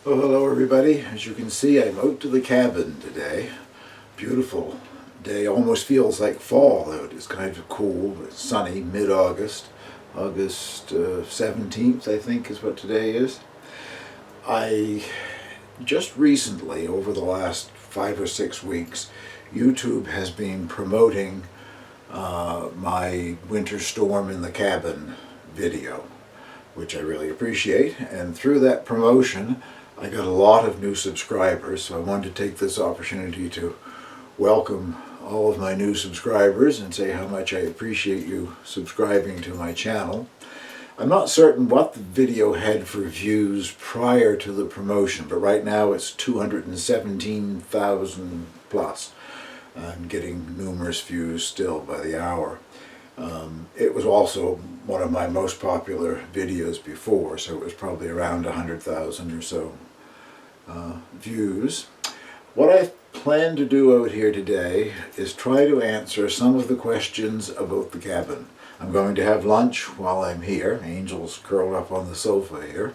Oh, hello everybody. As you can see, I'm out to the cabin today. Beautiful day. Almost feels like fall out. It's kind of cool. It's sunny, mid-August. August 17th, I think, is what today is. I just recently, over the last 5 or 6 weeks, YouTube has been promoting my winter storm in the cabin video, which I really appreciate. And through that promotion, I got a lot of new subscribers, so I wanted to take this opportunity to welcome all of my new subscribers and say how much I appreciate you subscribing to my channel. I'm not certain what the video had for views prior to the promotion, but right now it's 217,000 plus. I'm getting numerous views still by the hour. It was also one of my most popular videos before, so it was probably around 100,000 or so views. What I plan to do out here today is try to answer some of the questions about the cabin. I'm going to have lunch while I'm here. Angel's curled up on the sofa here.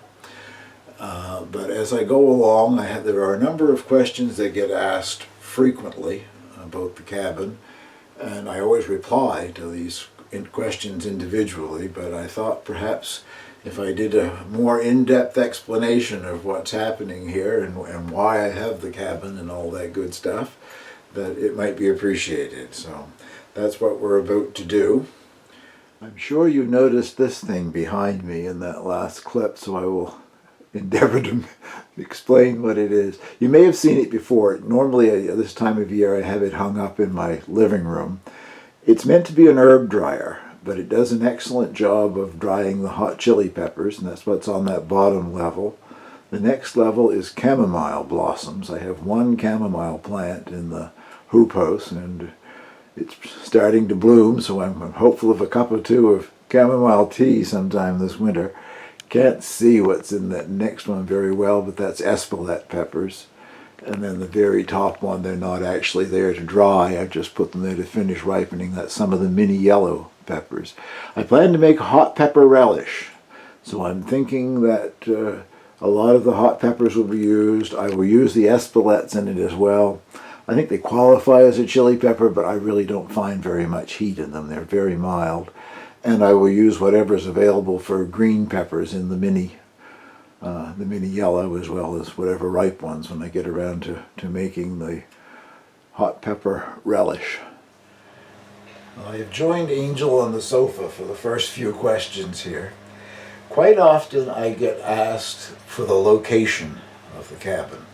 But as I go along, there are a number of questions that get asked frequently about the cabin, and I always reply to these questions individually, but I thought perhaps if I did a more in-depth explanation of what's happening here and why I have the cabin and all that good stuff, that it might be appreciated. So that's what we're about to do. I'm sure you noticed this thing behind me in that last clip, so I will endeavor to explain what it is. You may have seen it before. Normally at this time of year I have it hung up in my living room. It's meant to be an herb dryer, but it does an excellent job of drying the hot chili peppers, and that's what's on that bottom level. The next level is chamomile blossoms. I have one chamomile plant in the hoop house, and it's starting to bloom, so I'm hopeful of a cup or two of chamomile tea sometime this winter. Can't see what's in that next one very well, but that's espelette peppers. And then the very top one, they're not actually there to dry. I just put them there to finish ripening. That's some of the mini yellow peppers. I plan to make hot pepper relish. So I'm thinking that a lot of the hot peppers will be used. I will use the espelettes in it as well. I think they qualify as a chili pepper, but I really don't find very much heat in them. They're very mild. And I will use whatever's available for green peppers in the mini yellow, as well as whatever ripe ones when I get around to making the hot pepper relish. I have joined Angel on the sofa for the first few questions here. Quite often I get asked for the location of the cabin.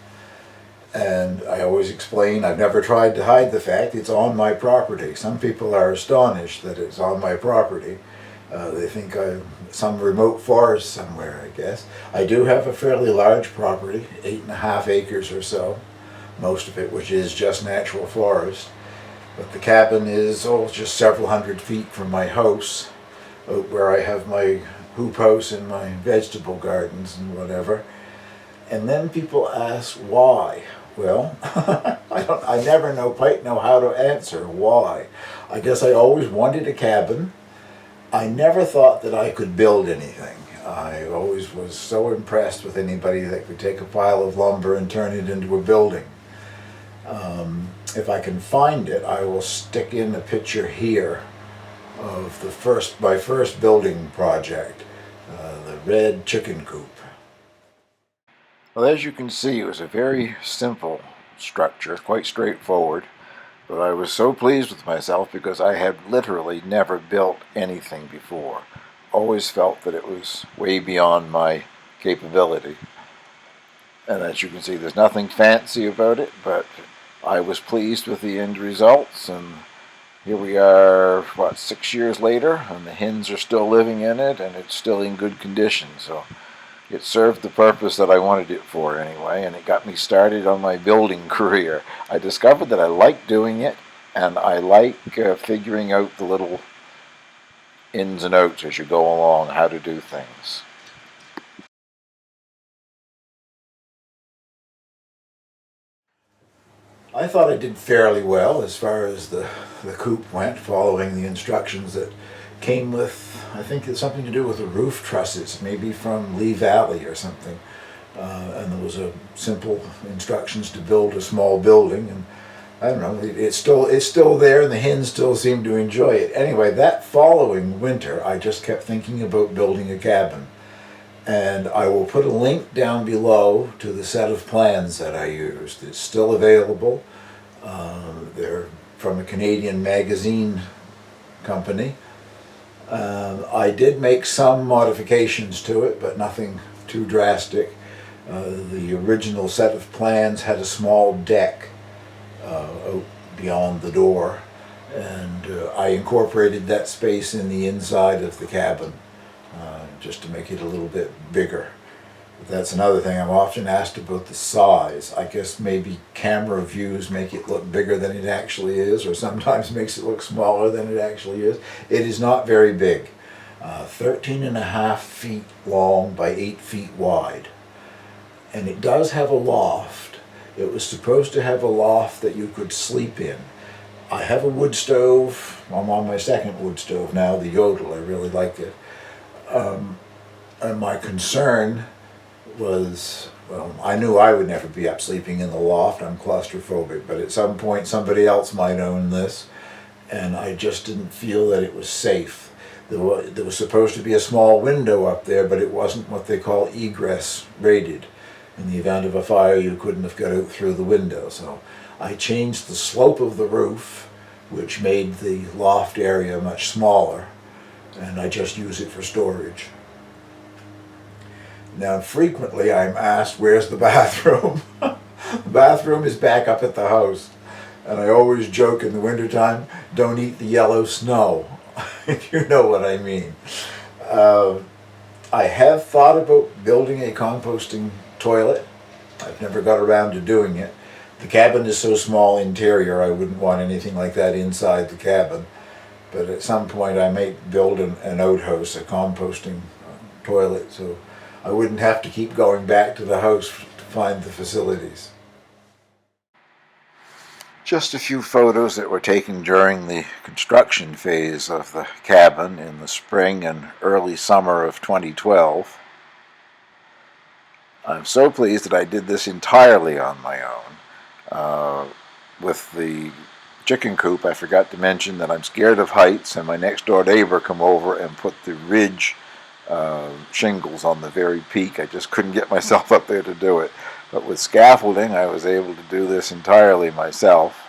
And I always explain I've never tried to hide the fact it's on my property. Some people are astonished that it's on my property. They think I'm some remote forest somewhere, I guess. I do have a fairly large property, 8.5 acres or so, most of it which is just natural forest. But the cabin is just several hundred feet from my house, out where I have my hoop house and my vegetable gardens and whatever. And then people ask why. Well, I never quite know how to answer why. I guess I always wanted a cabin. I never thought that I could build anything. I always was so impressed with anybody that could take a pile of lumber and turn it into a building. If I can find it, I will stick in a picture here of my first building project, the red chicken coop. Well, as you can see, it was a very simple structure, quite straightforward. But I was so pleased with myself because I had literally never built anything before. Always felt that it was way beyond my capability. And as you can see, there's nothing fancy about it, but I was pleased with the end results. And here we are, 6 years later, and the hens are still living in it, and it's still in good condition. So it served the purpose that I wanted it for anyway, and it got me started on my building career. I discovered that I like doing it, and I like figuring out the little ins and outs as you go along, how to do things. I thought I did fairly well as far as the coop went, following the instructions that came with, I think it's something to do with the roof trusses, maybe from Lee Valley or something. and there was a simple instructions to build a small building, and I don't know, it's still there, and the hens still seem to enjoy it. Anyway, that following winter, I just kept thinking about building a cabin. And I will put a link down below to the set of plans that I used. It's still available. They're from a Canadian magazine company. I did make some modifications to it, but nothing too drastic. The original set of plans had a small deck out beyond the door, and I incorporated that space in the inside of the cabin just to make it a little bit bigger. But that's another thing. I'm often asked about the size. I guess maybe camera views make it look bigger than it actually is, or sometimes makes it look smaller than it actually is. It is not very big. 13.5 feet long by 8 feet wide. And it does have a loft. It was supposed to have a loft that you could sleep in. I have a wood stove. I'm on my second wood stove now, the Yodel. I really like it. And my concern was, well, I knew I would never be up sleeping in the loft. I'm claustrophobic, but at some point somebody else might own this, and I just didn't feel that it was safe. There was supposed to be a small window up there, but it wasn't what they call egress rated. In the event of a fire, you couldn't have got out through the window. So I changed the slope of the roof, which made the loft area much smaller, and I just use it for storage. Now, frequently I'm asked, where's the bathroom? The bathroom is back up at the house. And I always joke in the wintertime, don't eat the yellow snow, if you know what I mean. I have thought about building a composting toilet. I've never got around to doing it. The cabin is so small interior, I wouldn't want anything like that inside the cabin. But at some point I may build an outhouse, a composting toilet, so I wouldn't have to keep going back to the house to find the facilities. Just a few photos that were taken during the construction phase of the cabin in the spring and early summer of 2012. I'm so pleased that I did this entirely on my own. With the chicken coop, I forgot to mention that I'm scared of heights, and my next door neighbor come over and put the ridge shingles on the very peak. I just couldn't get myself up there to do it. But with scaffolding, I was able to do this entirely myself.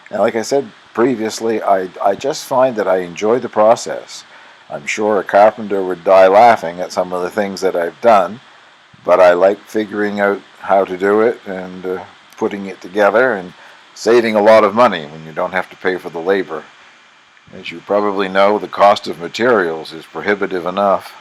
And like I said previously, I just find that I enjoy the process. I'm sure a carpenter would die laughing at some of the things that I've done, but I like figuring out how to do it and putting it together and saving a lot of money when you don't have to pay for the labor. As you probably know, the cost of materials is prohibitive enough.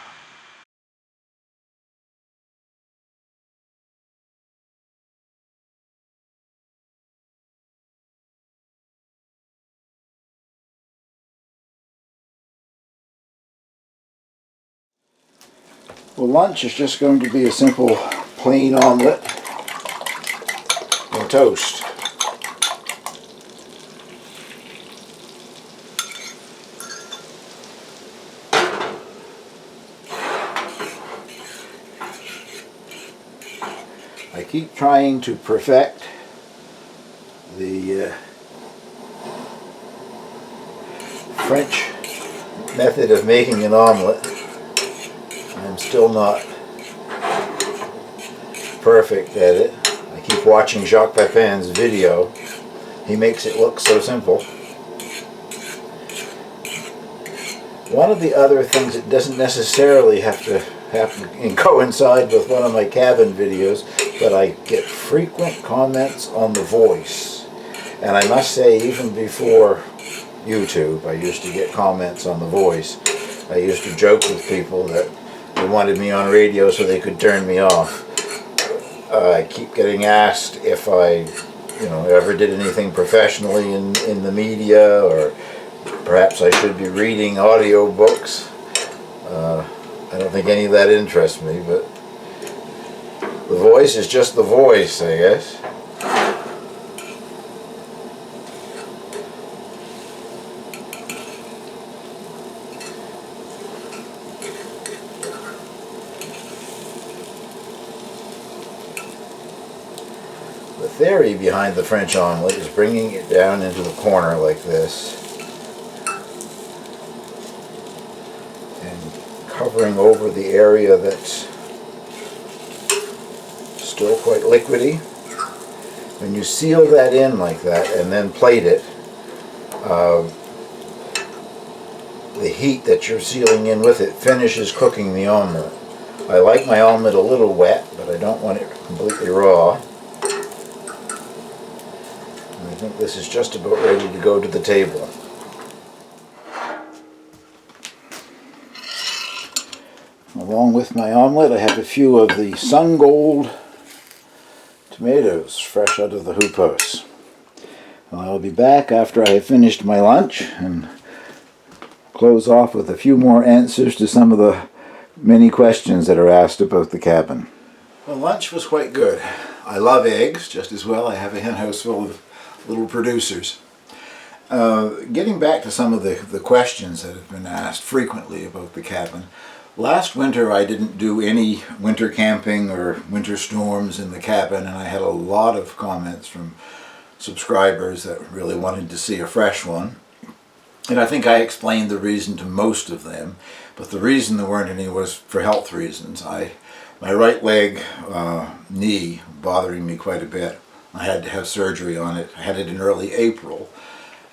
Well, lunch is just going to be a simple plain omelette and toast. I keep trying to perfect the French method of making an omelette. I'm still not perfect at it. I keep watching Jacques Pepin's video. He makes it look so simple. One of the other things that doesn't necessarily have to coincide with one of my cabin videos, but I get frequent comments on the voice. And I must say, even before YouTube, I used to get comments on the voice. I used to joke with people that they wanted me on radio so they could turn me off. I keep getting asked if I, ever did anything professionally in the media, or perhaps I should be reading audio books. I don't think any of that interests me, but the voice is just the voice, I guess. theory behind the French omelet is bringing it down into the corner like this and covering over the area that's still quite liquidy. When you seal that in like that and then plate it, the heat that you're sealing in with it finishes cooking the omelet. I like my omelet a little wet, but I don't want it completely raw. And I think this is just about ready to go to the table. Along with my omelet, I have a few of the Sun Gold tomatoes fresh out of the hoop house. I'll be back after I have finished my lunch and close off with a few more answers to some of the many questions that are asked about the cabin. Well, lunch was quite good. I love eggs just as well. I have a hen house full of little producers. Getting back to some of the questions that have been asked frequently about the cabin. Last winter I didn't do any winter camping or winter storms in the cabin, and I had a lot of comments from subscribers that really wanted to see a fresh one. And I think I explained the reason to most of them, but the reason there weren't any was for health reasons. My right leg, knee, bothering me quite a bit. I had to have surgery on it. I had it in early April,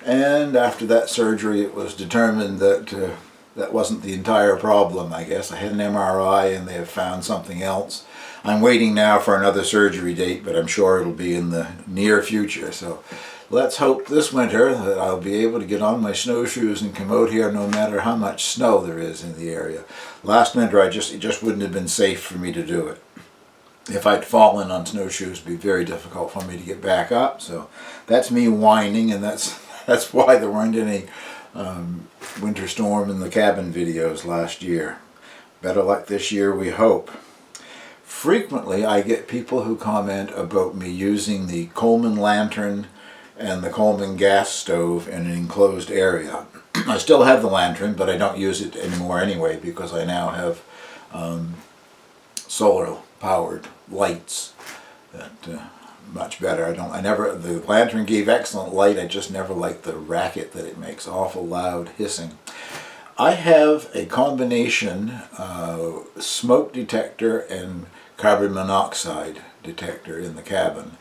and after that surgery it was determined that that wasn't the entire problem, I guess. I had an MRI and they have found something else. I'm waiting now for another surgery date, but I'm sure it'll be in the near future. So let's hope this winter that I'll be able to get on my snowshoes and come out here no matter how much snow there is in the area. Last winter it just wouldn't have been safe for me to do it. If I'd fallen on snowshoes, it would be very difficult for me to get back up. So that's me whining, and that's why there weren't any winter storm in the cabin videos last year. Better luck this year, we hope. Frequently I get people who comment about me using the Coleman lantern and the Coleman gas stove in an enclosed area. I still have the lantern, but I don't use it anymore anyway because I now have solar powered lights that much better. The lantern gave excellent light, I just never liked the racket that it makes, awful loud hissing. I have a combination smoke detector and carbon monoxide detector in the cabin,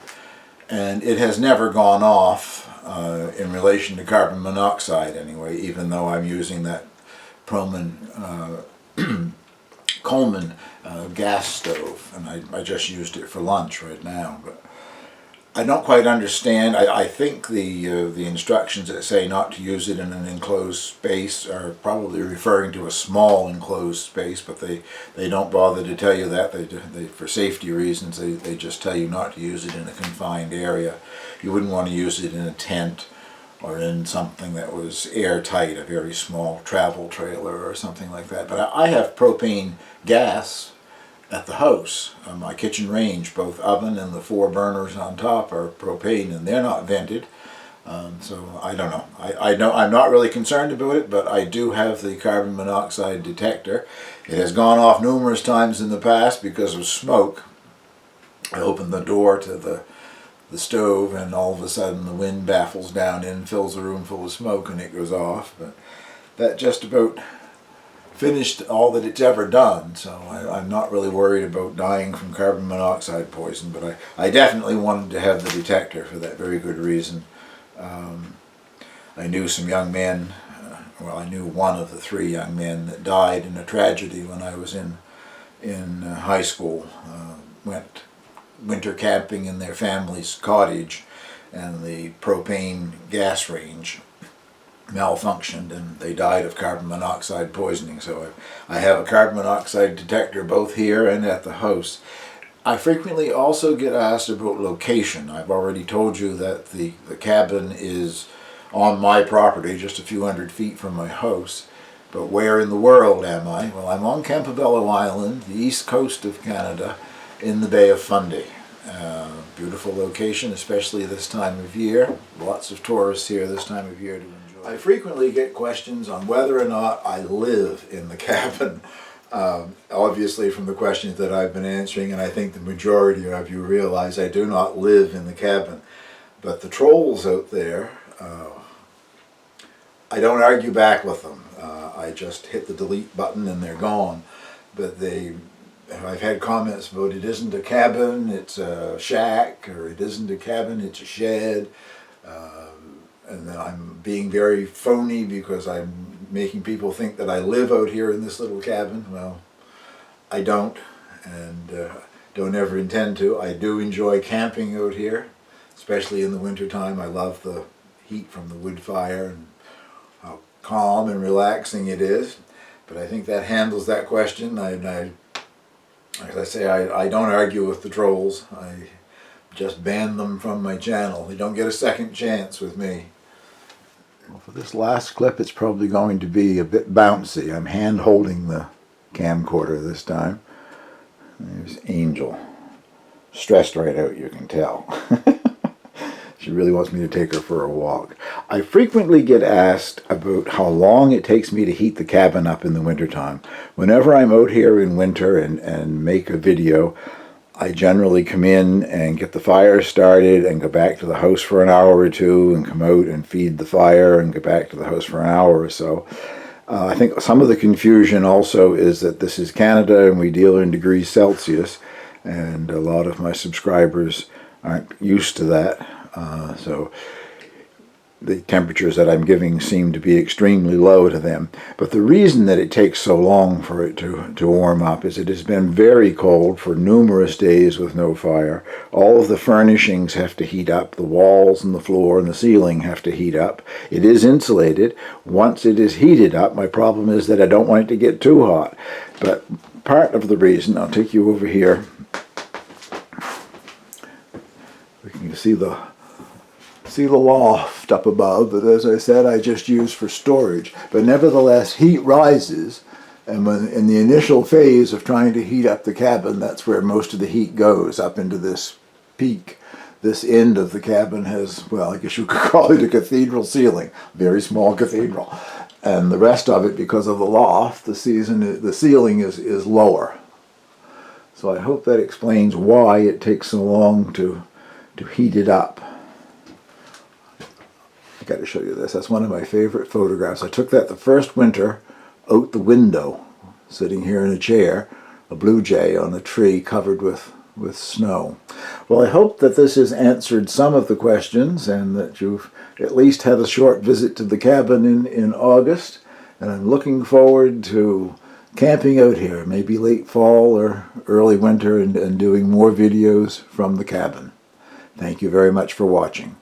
and it has never gone off in relation to carbon monoxide anyway, even though I'm using that Coleman gas stove, and I just used it for lunch right now. But I don't quite understand. I think the instructions that say not to use it in an enclosed space are probably referring to a small enclosed space, but they don't bother to tell you that. They for safety reasons, they just tell you not to use it in a confined area. You wouldn't want to use it in a tent or in something that was airtight, a very small travel trailer or something like that. But I have propane gas at the house. On my kitchen range, both oven and the 4 burners on top are propane, and they're not vented. So I don't know. I'm not really concerned about it, but I do have the carbon monoxide detector. It has gone off numerous times in the past because of smoke. I opened the door to the stove, and all of a sudden the wind baffles down in, fills the room full of smoke, and it goes off. But that just about finished all that it's ever done, so I'm not really worried about dying from carbon monoxide poison, but I definitely wanted to have the detector for that very good reason. I knew some young men, I knew one of the 3 young men that died in a tragedy when I was in high school. Went winter camping in their family's cottage, and the propane gas range malfunctioned and they died of carbon monoxide poisoning. So I have a carbon monoxide detector both here and at the house. I frequently also get asked about location. I've already told you that the cabin is on my property, just a few hundred feet from my house. But where in the world am I? Well, I'm on Campobello Island, the east coast of Canada, in the Bay of Fundy. Beautiful location, especially this time of year. Lots of tourists here this time of year to enjoy. I frequently get questions on whether or not I live in the cabin. Obviously from the questions that I've been answering, and I think the majority of you realize I do not live in the cabin. But the trolls out there, I don't argue back with them. I just hit the delete button and they're gone. But I've had comments about it isn't a cabin, it's a shack, or it isn't a cabin, it's a shed. And then I'm being very phony because I'm making people think that I live out here in this little cabin. Well, I don't, and don't ever intend to. I do enjoy camping out here, especially in the wintertime. I love the heat from the wood fire and how calm and relaxing it is. But I think that handles that question. As I say, I don't argue with the trolls. I just ban them from my channel. They don't get a second chance with me. Well, for this last clip, it's probably going to be a bit bouncy. I'm hand holding the camcorder this time. There's Angel. Stressed right out, you can tell. She really wants me to take her for a walk. I frequently get asked about how long it takes me to heat the cabin up in the wintertime. Whenever I'm out here in winter and make a video, I generally come in and get the fire started and go back to the house for an hour or two and come out and feed the fire and go back to the house for an hour or so. I think some of the confusion also is that this is Canada and we deal in degrees Celsius, and a lot of my subscribers aren't used to that. So the temperatures that I'm giving seem to be extremely low to them. But the reason that it takes so long for it to warm up is it has been very cold for numerous days with no fire. All of the furnishings have to heat up. The walls and the floor and the ceiling have to heat up. It is insulated. Once it is heated up, my problem is that I don't want it to get too hot. But part of the reason, I'll take you over here. We can see the loft up above, but as I said, I just use for storage. But nevertheless, heat rises, and when in the initial phase of trying to heat up the cabin, that's where most of the heat goes, up into this peak. This end of the cabin has, well, I guess you could call it a cathedral ceiling, very small cathedral. And the rest of it, because of the loft, the ceiling is lower. So I hope that explains why it takes so long to heat it up. I got to show you this. That's one of my favorite photographs. I took that the first winter out the window, sitting here in a chair, a blue jay on a tree covered with snow. Well, I hope that this has answered some of the questions and that you've at least had a short visit to the cabin in August. And I'm looking forward to camping out here, maybe late fall or early winter, and doing more videos from the cabin. Thank you very much for watching.